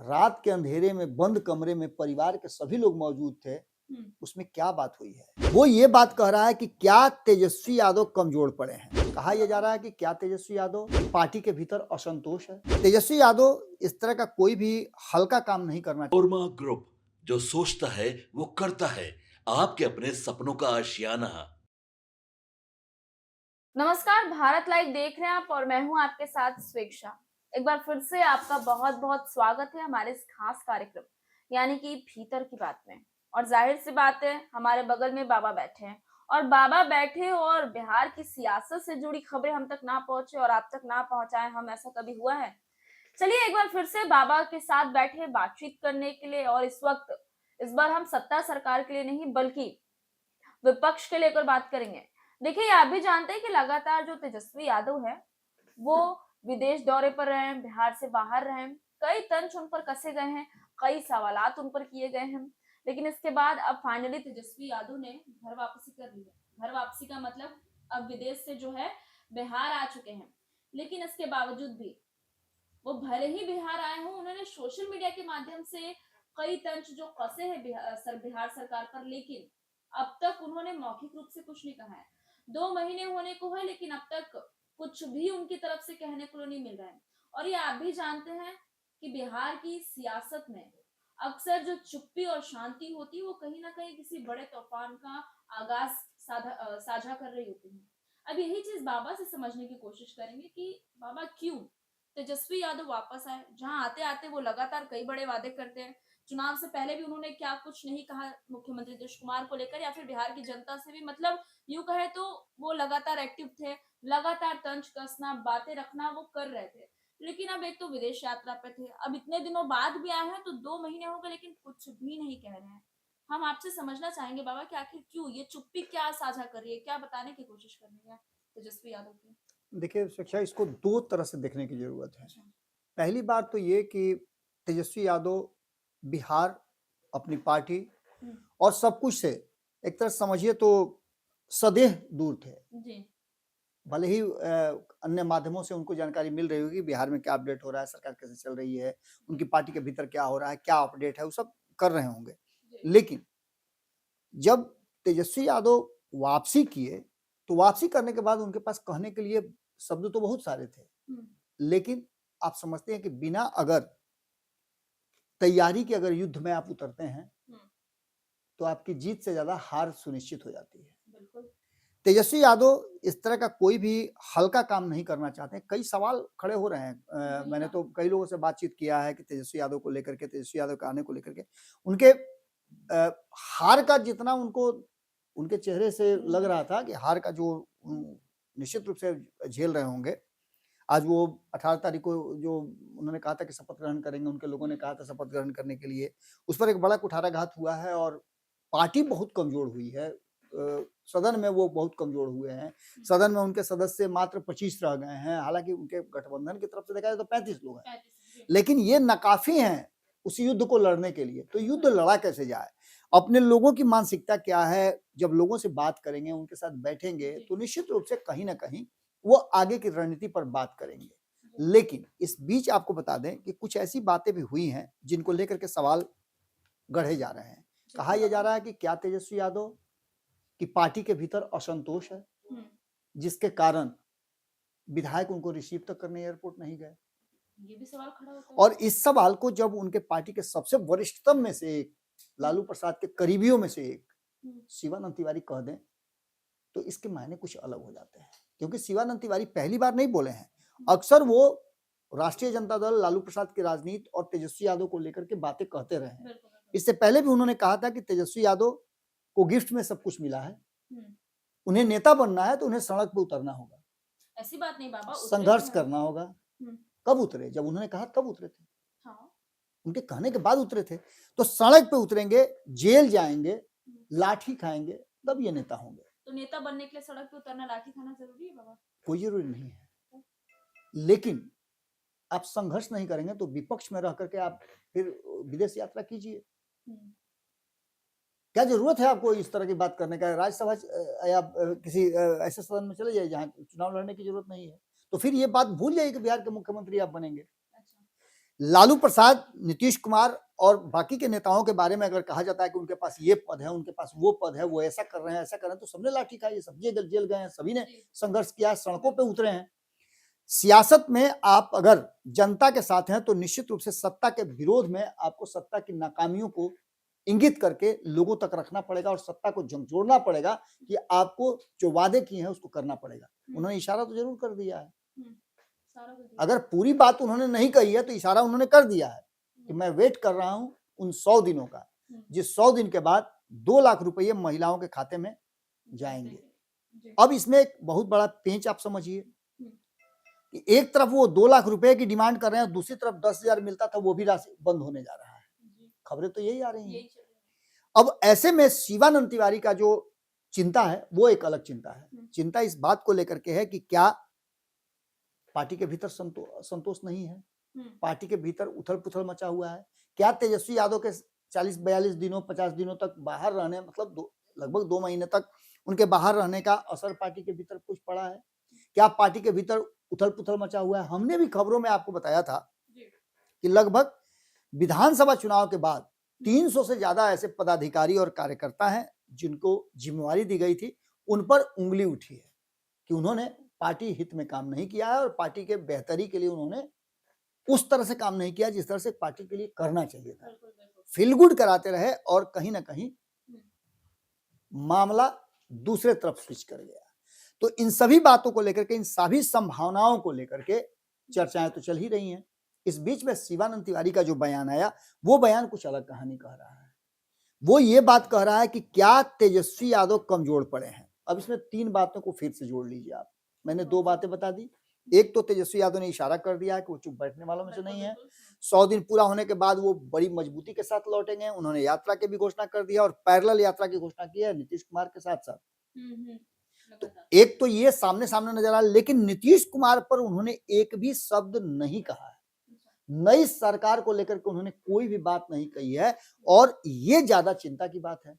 रात के अंधेरे में बंद कमरे में परिवार के सभी लोग मौजूद थे, उसमें क्या बात हुई है? वो ये बात कह रहा है कि क्या तेजस्वी यादव कमजोर पड़े हैं। कहा यह जा रहा है कि क्या तेजस्वी यादव की पार्टी के भीतर असंतोष है। तेजस्वी यादव इस तरह का कोई भी हल्का काम नहीं करना। ओरमा ग्रुप जो सोचता है वो करता है। आपके अपने सपनों का आशियाना। नमस्कार, भारत लाइव देख रहे हैं आप और मैं हूं आपके साथ स्वेक्षा। एक बार फिर से आपका बहुत बहुत स्वागत है हमारे इस खास कार्यक्रम यानी कि भीतर की बात में। और जाहिर सी बात है, हमारे बगल में बाबा बैठे हैं और बाबा बैठे और बिहार की सियासत से जुड़ी खबरें हम तक ना पहुंचे और आप तक ना पहुंचाए, हम ऐसा कभी हुआ है? चलिए एक बार फिर से बाबा के साथ बैठे बातचीत करने के लिए। और इस बार हम सत्ता सरकार के लिए नहीं बल्कि विपक्ष के लेकर बात करेंगे। देखिए, आप भी जानते हैं कि लगातार जो तेजस्वी यादव है वो विदेश दौरे पर रहे हैं, बिहार से बाहर रहे हैं, कई तंज उन पर कसे गए हैं, कई सवालात उन पर किए गए हैं। लेकिन इसके बाद अब फाइनली तेजस्वी यादव ने घर वापसी कर ली है। घर वापसी का मतलब अब विदेश से जो है बिहार आ चुके हैं। लेकिन इसके बावजूद भी वो भले ही बिहार आए हों, उन्होंने सोशल मीडिया के माध्यम से कई तंज जो कसे हैं बिहार सरकार पर, लेकिन अब तक उन्होंने मौखिक रूप से कुछ नहीं कहा है। 2 महीने होने को है लेकिन अब तक कुछ भी उनकी तरफ से कहने को नहीं मिल रहा है। और ये आप भी जानते हैं कि बिहार की सियासत में अक्सर जो चुप्पी और शांति होती है वो कहीं ना कहीं किसी बड़े तूफान का आगाज साझा कर रही होती है। अब यही चीज बाबा से समझने की कोशिश करेंगे कि बाबा क्यों तेजस्वी यादव वापस आए, जहां आते आते वो लगातार कई बड़े वादे करते हैं। चुनाव से पहले भी उन्होंने क्या कुछ नहीं कहा मुख्यमंत्री नीतीश कुमार को लेकर या फिर बिहार की जनता से भी, मतलब यूं कहे तो वो लगातार एक्टिव थे, लगातार तंज कसना, बातें रखना वो कर रहे थे। लेकिन अब एक तो विदेश यात्रा पे थे, अब इतने दिनों बाद भी आए हैं तो 2 महीने हो गए लेकिन कुछ भी नहीं कह रहे हैं। हम आपसे समझना चाहेंगे बाबा कि आखिर क्यों ये चुप्पी क्या साझा कर रही है, क्या बताने की कोशिश कर रही है तेजस्वी यादव की? देखिए शिक्षा, इसको दो तरह से देखने की जरूरत है। अच्छा। पहली बात तो ये कि तेजस्वी यादव बिहार, अपनी पार्टी हम्म। और सब कुछ से एक तरह से समझिए तो सदैह दूर थे। जी। भले ही अन्य माध्यमों से उनको जानकारी मिल रही होगी बिहार में क्या अपडेट हो रहा है, सरकार कैसे चल रही है, उनकी पार्टी के भीतर क्या हो रहा है, क्या अपडेट है, वो सब कर रहे होंगे। जी। लेकिन जब तेजस्वी यादव वापसी किए, तो वापसी करने के बाद उनके पास कहने के लिए शब्द तो बहुत सारे थे, हम्म। लेकिन आप समझते हैं कि बिना अगर तैयारी के अगर युद्ध में आप उतरते हैं, हम्म। तो आपकी जीत से ज्यादा हार सुनिश्चित हो जाती है। बिल्कुल। तेजस्वी यादव इस तरह का कोई भी हल्का काम नहीं करना चाहते। कई सवाल खड़े हो रहे हैं। वही मैंने ना। तो कई लोगों से बातचीत किया है कि तेजस्वी यादव को लेकर के, तेजस्वी यादव के आने को लेकर के, उनके हार का जितना उनको उनके चेहरे से लग रहा था कि हार का जो निश्चित रूप से झेल रहे होंगे। आज वो 18 तारीख को जो उन्होंने कहा था कि शपथ ग्रहण करेंगे, उनके लोगों ने कहा था शपथ ग्रहण करने के लिए, उस पर एक बड़ा कुठाराघात हुआ है और पार्टी बहुत कमजोर हुई है। सदन में वो बहुत कमजोर हुए हैं। सदन में उनके सदस्य मात्र 25 रह गए हैं, हालांकि उनके गठबंधन की तरफ से देखा जाए तो 35 लोग हैं, 35। लेकिन ये नाकाफी हैं उस युद्ध को लड़ने के लिए। तो युद्ध लड़ा कैसे जाए? अपने लोगों की मानसिकता क्या है, जब लोगों से बात करेंगे, उनके साथ बैठेंगे, तो निश्चित रूप से कहीं ना कहीं वो आगे की रणनीति पर बात करेंगे। लेकिन इस बीच आपको बता दें कि कुछ ऐसी बातें भी हुई हैं जिनको लेकर के सवाल गढ़े जा रहे हैं। कहा यह जा रहा है कि क्या तेजस्वी यादव की पार्टी के भीतर असंतोष है, जिसके कारण विधायक उनको रिसीव तक करने एयरपोर्ट नहीं गए। ये भी सवाल खड़ा होता है। और इस सवाल को जब उनके पार्टी के सबसे वरिष्ठतम में से एक, लालू प्रसाद के करीबियों में से एक शिवानंद तिवारी कह दें, तो इसके मायने कुछ अलग हो जाते हैं। क्योंकि शिवानंद तिवारी पहली बार नहीं बोले हैं, अक्सर वो राष्ट्रीय जनता दल, लालू प्रसाद की राजनीति और तेजस्वी यादव को लेकर के बातें कहते रहे हैं। इससे पहले भी उन्होंने कहा था कि तेजस्वी यादव को गिफ्ट में सब कुछ मिला है, उन्हें नेता बनना है तो उन्हें सड़क पर उतरना होगा, ऐसी बात नहीं बाबा, संघर्ष करना होगा। कब उतरे? जब उन्होंने कहा तब उतरे थे। हाँ। उनके कहने के बाद उतरे थे। तो सड़क पे उतरेंगे, जेल जाएंगे, लाठी खाएंगे, तब ये नेता होंगे। तो नेता बनने के लिए सड़क पे उतरना, लाठी खाना जरूरी है बाबा? कोई जरूरी नहीं है, लेकिन आप संघर्ष नहीं करेंगे तो विपक्ष में रह करके आप फिर विदेश यात्रा कीजिए। क्या जरूरत है आपको इस तरह की बात करने का? राज्यसभा या किसी ऐसे सदन में चले जाइए जहां चुनाव लड़ने की जरूरत नहीं है, तो फिर ये बात भूल जाइए कि बिहार के मुख्यमंत्री आप बनेंगे। लालू प्रसाद, नीतीश कुमार और बाकी के नेताओं के बारे में अगर कहा जाता है कि उनके पास ये पद है, उनके पास वो पद है, वो ऐसा कर रहे हैं, ऐसा कर रहे हैं, तो सबने लाठी खाई है, सब जेल गए हैं, सभी ने संघर्ष किया है, सड़कों पे उतरे हैं। सियासत में आप अगर जनता के साथ हैं तो निश्चित रूप से सत्ता के विरोध में आपको सत्ता की नाकामियों को इंगित करके लोगों तक रखना पड़ेगा और सत्ता को झकझोरना पड़ेगा कि आपको जो वादे किए हैं उसको करना पड़ेगा। उन्होंने इशारा तो जरूर कर दिया है, अगर पूरी बात उन्होंने नहीं कही है तो इशारा उन्होंने कर दिया है कि मैं वेट कर रहा हूं उन 100 दिनों का, जिस 100 दिन के बाद 2 लाख रुपए महिलाओं के खाते में जाएंगे। अब इसमें एक बहुत बड़ा पेंच आप समझिए कि एक तरफ वो 2 लाख रुपए की डिमांड कर रहे हैं, दूसरी तरफ 10,000 मिलता था वो भी राशि बंद होने जा रहा है। खबरें तो यही आ रही हैं। अब ऐसे में शिवानंद तिवारी का जो चिंता है वो एक अलग चिंता है। चिंता इस बात को लेकर के है कि क्या पार्टी के भीतर संतोष नहीं है, पार्टी के भीतर उथल पुथल मचा हुआ है। क्या तेजस्वी यादव के 40-42 दिनों 50 दिनों तक बाहर रहने, मतलब लगभग 2 महीने तक उनके बाहर रहने का असर पार्टी के भीतर कुछ पड़ा है? क्या पार्टी के भीतर उथल पुथल मचा हुआ है? हमने भी खबरों में आपको बताया था कि लगभग विधानसभा चुनाव के बाद 300 से ज्यादा ऐसे पदाधिकारी और कार्यकर्ता हैं जिनको जिम्मेवारी दी गई थी, उन पर उंगली उठी है कि उन्होंने पार्टी हित में काम नहीं किया है और पार्टी के बेहतरी के लिए उन्होंने उस तरह से काम नहीं किया जिस तरह से पार्टी के लिए करना चाहिए था। फील गुड कराते रहे और कहीं ना कहीं मामला दूसरे तरफ स्विच कर गया। तो इन सभी बातों को लेकर के, इन सभी संभावनाओं को लेकर के चर्चाएं तो चल ही रही हैं। इस बीच में शिवानंद तिवारी का जो बयान आया वो बयान कुछ अलग कहानी कह रहा है। वो ये बात कह रहा है कि क्या तेजस्वी यादव कमजोर पड़े हैं। अब इसमें 3 बातों को फिर से जोड़ लीजिए आप। मैंने 2 बातें बता दी। एक तो तेजस्वी यादव ने इशारा कर दिया है कि वो चुप बैठने वालों में से नहीं है। 100 दिन पूरा होने के बाद वो बड़ी मजबूती के साथ लौटेंगे। उन्होंने यात्रा की भी घोषणा कर दिया और पैरेलल यात्रा की घोषणा की है नीतीश कुमार के साथ साथ। तो एक तो ये सामने सामने नजर आ, लेकिन नीतीश कुमार पर उन्होंने एक भी शब्द नहीं कहा है। नई सरकार को लेकर के उन्होंने कोई भी बात नहीं कही है और ये ज्यादा चिंता की बात है।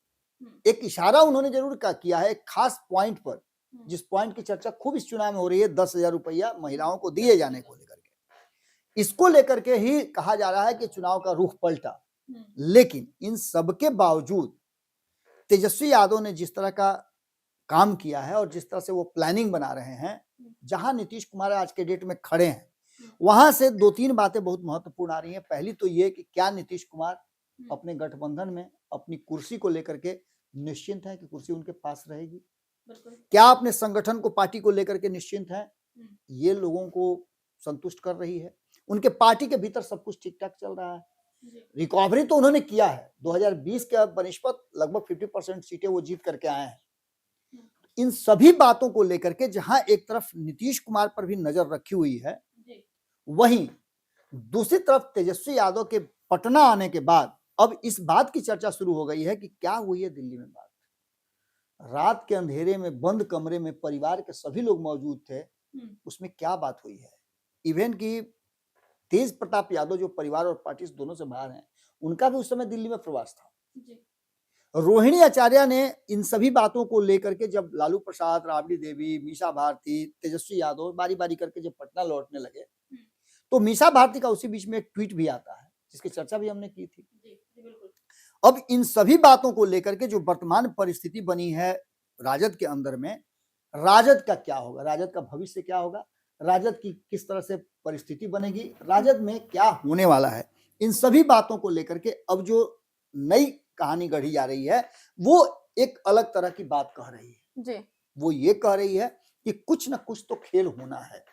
एक इशारा उन्होंने जरूर किया है एक खास पॉइंट पर, जिस पॉइंट की चर्चा खूब इस चुनाव में हो रही है, 10,000 रुपया महिलाओं को दिए जाने को लेकर के। इसको लेकर के ही कहा जा रहा है कि चुनाव का रुख पलटा। लेकिन इन सबके बावजूद तेजस्वी यादव ने जिस तरह का काम किया है और जिस तरह से वो प्लानिंग बना रहे हैं, जहां नीतीश कुमार आज के डेट में खड़े हैं, वहां से 2-3 बातें बहुत महत्वपूर्ण आ रही हैं। पहली तो ये कि क्या नीतीश कुमार अपने गठबंधन में अपनी कुर्सी को लेकर के निश्चिंत है कि कुर्सी उनके पास रहेगी? क्या अपने संगठन को, पार्टी को लेकर के निश्चिंत है? ये लोगों को संतुष्ट कर रही है? उनके पार्टी के भीतर सब कुछ ठीक ठाक चल रहा है? रिकवरी तो उन्होंने किया है, 2020 के बनिस्पत लगभग 50% सीटें वो जीत करके आए हैं। इन सभी बातों को लेकर के जहां एक तरफ नीतीश कुमार पर भी नजर रखी हुई है, वहीं दूसरी तरफ तेजस्वी यादव के पटना आने के बाद अब इस बात की चर्चा शुरू हो गई है कि क्या हुई है दिल्ली में बात। रात के अंधेरे में बंद कमरे में परिवार के सभी लोग मौजूद थे, उसमें क्या बात हुई है। इवन की तेज प्रताप यादव जो परिवार और पार्टी दोनों से बाहर हैं, उनका भी उस समय दिल्ली में प्रवास था। रोहिणी आचार्य ने इन सभी बातों को लेकर के जब लालू प्रसाद, राबड़ी देवी, मीसा भारती, तेजस्वी यादव बारी बारी करके जब पटना लौटने लगे, तो मीसा भारती का उसी बीच में एक ट्वीट भी आता है जिसकी चर्चा भी हमने की थी। अब इन सभी बातों को लेकर के जो वर्तमान परिस्थिति बनी है राजद के अंदर में, राजद का क्या होगा, राजद का भविष्य क्या होगा, राजद की किस तरह से परिस्थिति बनेगी, राजद में क्या होने वाला है, इन सभी बातों को लेकर के अब जो नई कहानी गढ़ी जा रही है वो एक अलग तरह की बात कह रही है जी। वो ये कह रही है कि कुछ ना कुछ तो खेल होना है।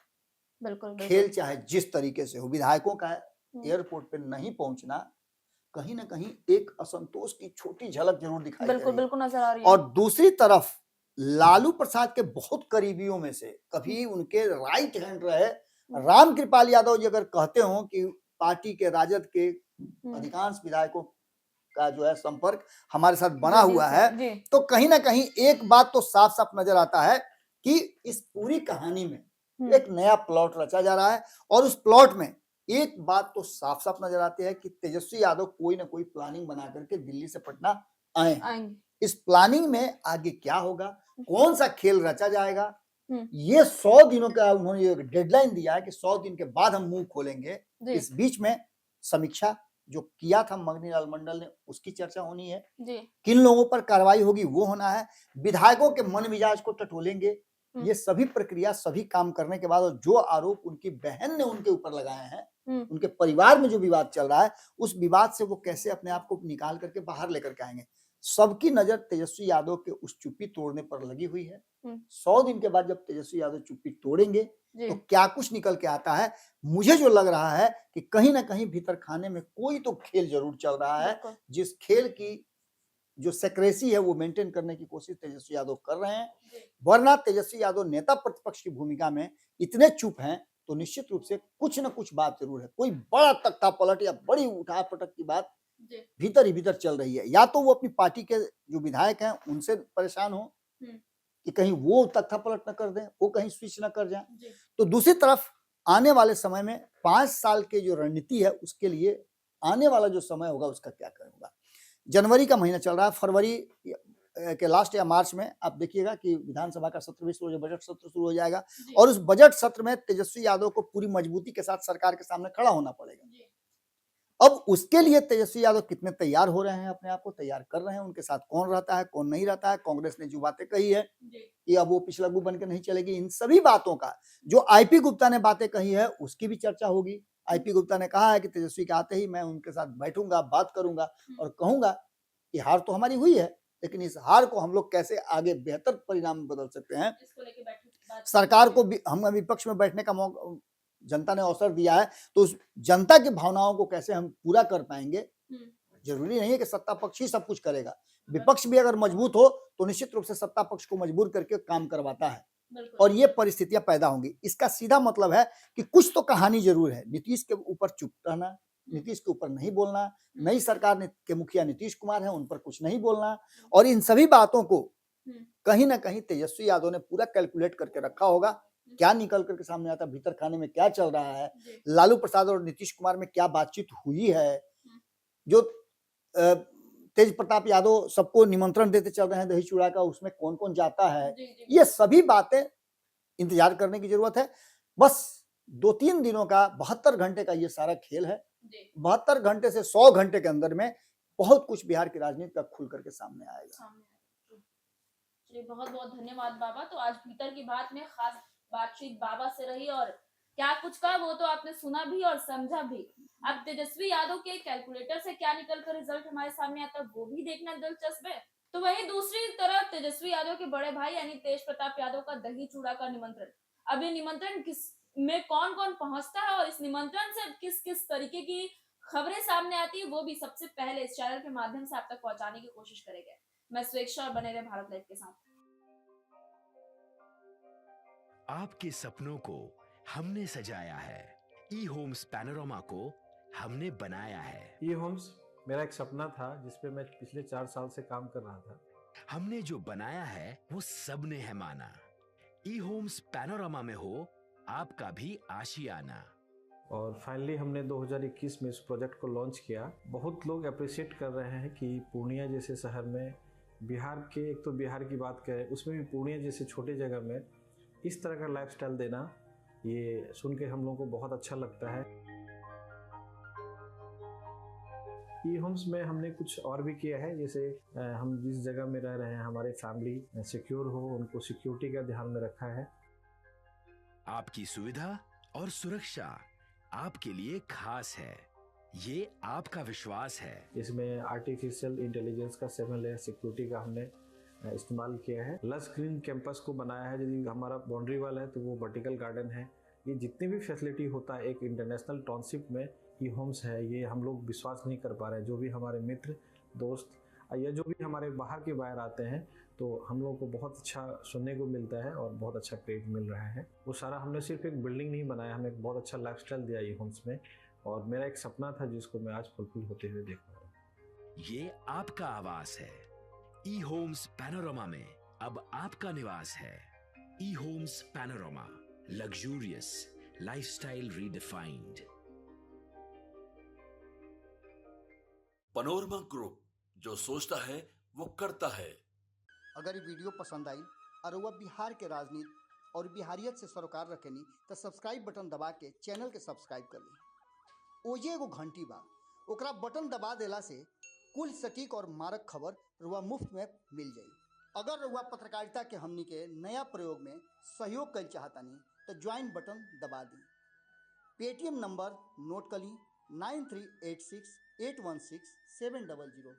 बिल्कुल। खेल चाहे जिस तरीके से हो, विधायकों का एयरपोर्ट पे नहीं पहुंचना कहीं ना कहीं एक असंतोष की छोटी झलक जरूर दिखाई दे रही है। बिल्कुल नजर आ रही है। और दूसरी तरफ लालू प्रसाद के बहुत करीबियों में से, कभी उनके राइट हैंड रहे रामकृपाल यादव जी अगर कहते हो कि पार्टी के, राजद के अधिकांश विधायकों का जो है संपर्क हमारे साथ बना हुआ है, तो कहीं ना कहीं एक बात तो साफ साफ नजर आता है कि इस पूरी कहानी में एक नया प्लॉट रचा जा रहा है। और उस प्लॉट में एक बात तो साफ साफ नजर आती है कि तेजस्वी यादव कोई ना कोई प्लानिंग बना करके दिल्ली से पटना आए। इस प्लानिंग में आगे क्या होगा, कौन सा खेल रचा जाएगा, ये 100 दिनों का उन्होंने डेडलाइन दिया है कि 100 दिन के बाद हम मुंह खोलेंगे। इस बीच में समीक्षा जो किया था मगनीलाल मंडल ने, उसकी चर्चा होनी है। जी। किन लोगों पर कार्रवाई होगी वो होना है। विधायकों के मन मिजाज को टटोलेंगे। ये सभी प्रक्रिया, सभी काम करने के बाद और जो आरोप उनकी बहन ने उनके ऊपर लगाए हैं, उनके परिवार में जो विवाद चल रहा है, उस विवाद से वो कैसे अपने आप को निकाल करके बाहर लेकर के आएंगे। सबकी नजर तेजस्वी यादव के उस चुप्पी तोड़ने पर लगी हुई है। 100 दिन के बाद जब तेजस्वी यादव चुप्पी तोड़ेंगे तो क्या कुछ निकल के आता है। मुझे जो लग रहा है कि कहीं ना कहीं भीतर खाने में कोई तो खेल जरूर चल रहा है, जिस खेल की जो सेक्रेसी है वो मेंटेन करने की कोशिश तेजस्वी यादव कर रहे हैं। वरना तेजस्वी यादव नेता प्रतिपक्ष की भूमिका में इतने चुप हैं तो निश्चित रूप से कुछ न कुछ बात जरूर है। कोई बड़ा तख्ता पलट या बड़ी उठा पटक की बात भीतर ही भीतर चल रही है। या तो वो अपनी पार्टी के जो विधायक हैं उनसे परेशान हो कि कहीं वो तख्ता पलट न कर दें, वो कहीं स्विच न कर जाएं। तो दूसरी तरफ आने वाले समय में 5 साल के जो रणनीति है उसके लिए आने वाला जो समय होगा उसका क्या करूंगा। जनवरी का महीना चल रहा है, फरवरी के लास्ट या मार्च में आप देखिएगा कि विधानसभा का सत्र भी शुरू, बजट सत्र शुरू हो जाएगा और उस बजट सत्र में तेजस्वी यादव को पूरी मजबूती के साथ सरकार के सामने खड़ा होना पड़ेगा। अब उसके लिए तेजस्वी यादव कितने तैयार हो रहे हैं, अपने आप को तैयार कर रहे हैं, उनके साथ कौन रहता है कौन नहीं रहता है। कांग्रेस ने जो बातें कही है कि अब वो पिछलग्गू बनकर नहीं चलेगी, इन सभी बातों का जो आईपी गुप्ता ने बातें कही है उसकी भी चर्चा होगी। आईपी गुप्ता ने कहा है कि तेजस्वी के आते ही मैं उनके साथ बैठूंगा, बात करूंगा और कहूंगा कि हार तो हमारी हुई है, लेकिन इस हार को हम लोग कैसे आगे बेहतर परिणाम बदल सकते हैं। सरकार को हम विपक्ष में बैठने का मौका जनता ने अवसर दिया है, तो उस जनता की भावनाओं को कैसे हम पूरा कर पाएंगे। जरूरी नहीं है कि सत्ता पक्ष ही सब कुछ करेगा, विपक्ष भी अगर मजबूत हो तो निश्चित रूप से सत्ता पक्ष को मजबूर करके काम करवाता है और ये परिस्थितियां पैदा होंगी। इसका सीधा मतलब है कि कुछ तो कहानी जरूर है। नीतीश के ऊपर चुप रहना, नीतीश के ऊपर नहीं बोलना, नई सरकार के मुखिया नीतीश कुमार हैं उन पर कुछ नहीं बोलना, और इन सभी बातों को कहीं ना कहीं तेजस्वी यादव ने पूरा कैलकुलेट करके रखा होगा। क्या निकल करके सामने आता, भीतर खाने में क्या चल रहा है, लालू प्रसाद और नीतीश कुमार में क्या बातचीत हुई है, जो तेज प्रताप यादव सबको निमंत्रण देते चल रहे हैं दही चूड़ा का, उसमें कौन कौन जाता है, ये सभी बातें इंतजार करने की जरूरत है। बस 2-3 दिनों का 72 घंटे का ये सारा खेल है। 72 घंटे से 100 घंटे के अंदर में बहुत कुछ बिहार की राजनीति का खुल करके सामने आएगा। बहुत बहुत धन्यवाद बाबा। तो आज भीतर की बात में खास बातचीत बाबा से रही और क्या कुछ कहा वो तो आपने सुना भी और समझा भी। अब तेजस्वी यादव के कैलकुलेटर से क्या निकल कर रिजल्ट हमारे सामने आता है वो भी देखना दिलचस्प है। तो वहीं दूसरी तरफ तेजस्वी यादव के बड़े भाई यानी तेज प्रताप यादव का दही चूड़ा का निमंत्रण, अब ये निमंत्रण किस में कौन कौन पहुंचता है और इस निमंत्रण से किस किस तरीके की खबरें सामने आती है वो भी सबसे पहले इस चैनल के माध्यम से आप तक पहुंचाने की कोशिश करेंगे। मैं स्वेच्छा और बने रहे भारत लाइव के साथ। आपके सपनों को हमने सजाया है, ई होम्स पैनोरामा को हमने बनाया है। ई होम्स मेरा एक सपना था जिस पे मैं पिछले 4 साल से काम कर रहा था। हमने जो बनाया है वो सबने है माना। ई होम्स पैनोरामा में हो आपका भी आशियाना। और फाइनली हमने 2021 में इस प्रोजेक्ट को लॉन्च किया। बहुत लोग अप्रिशिएट कर रहे हैं कि पूर्णिया जैसे शहर में, बिहार के, एक तो बिहार की बात करें उसमें भी पूर्णिया जैसे छोटे जगह में इस तरह का लाइफस्टाइल देना, ये सुन के हम लोगों को बहुत अच्छा लगता है। ई होम्स में हमने कुछ और भी किया है, जैसे हम जिस जगह में रह रहे हैं हमारे फैमिली सिक्योर हो, उनको सिक्योरिटी का ध्यान में रखा है। आपकी सुविधा और सुरक्षा आपके लिए खास है, ये आपका विश्वास है। इसमें आर्टिफिशियल इंटेलिजेंस का 7 लेयर सिक्योरिटी का हमने इस्तेमाल किया है। लस ग्रीन कैंपस को बनाया है, यदि हमारा बाउंड्री वाल है तो वो वर्टिकल गार्डन है। ये जितनी भी फैसिलिटी होता है एक इंटरनेशनल टाउनशिप में ई होम्स है, ये हम लोग विश्वास नहीं कर पा रहे हैं। जो भी हमारे मित्र दोस्त या जो भी हमारे बाहर के बाहर आते हैं तो हम लोग को बहुत अच्छा सुनने को मिलता है और बहुत अच्छा क्रेडिट मिल रहा है। वो सारा हमने सिर्फ एक बिल्डिंग नहीं बनाया, हमें एक बहुत अच्छा लाइफस्टाइल दिया ई होम्स में, और मेरा एक सपना था जिसको मैं आज फुलफिल होते हुए देख रहा हूँ। ये आपका आवास है। ई होम्स पैनोरामा में अब आपका निवास है। E Homes Panorama, luxurious lifestyle redefined. Panorama group, जो सोचता है वो करता है। अगर ये वीडियो पसंद आई और वह बिहार के राजनीति और बिहारियत से सरोकार रखेनी तो सब्सक्राइब बटन दबा के चैनल के सब्सक्राइब कर ली। ओजे एगो घंटी बा, ओकरा बटन दबा देला से कुल सटीक और मारक खबर रुआ मुफ्त में मिल जाई। अगर रुआ पत्रकारिता के हमनी के नया प्रयोग में सहयोग कर चाहतानी तो ज्वाइन बटन दबा दी। पेटीएम नंबर नोट कर ली 9386816700।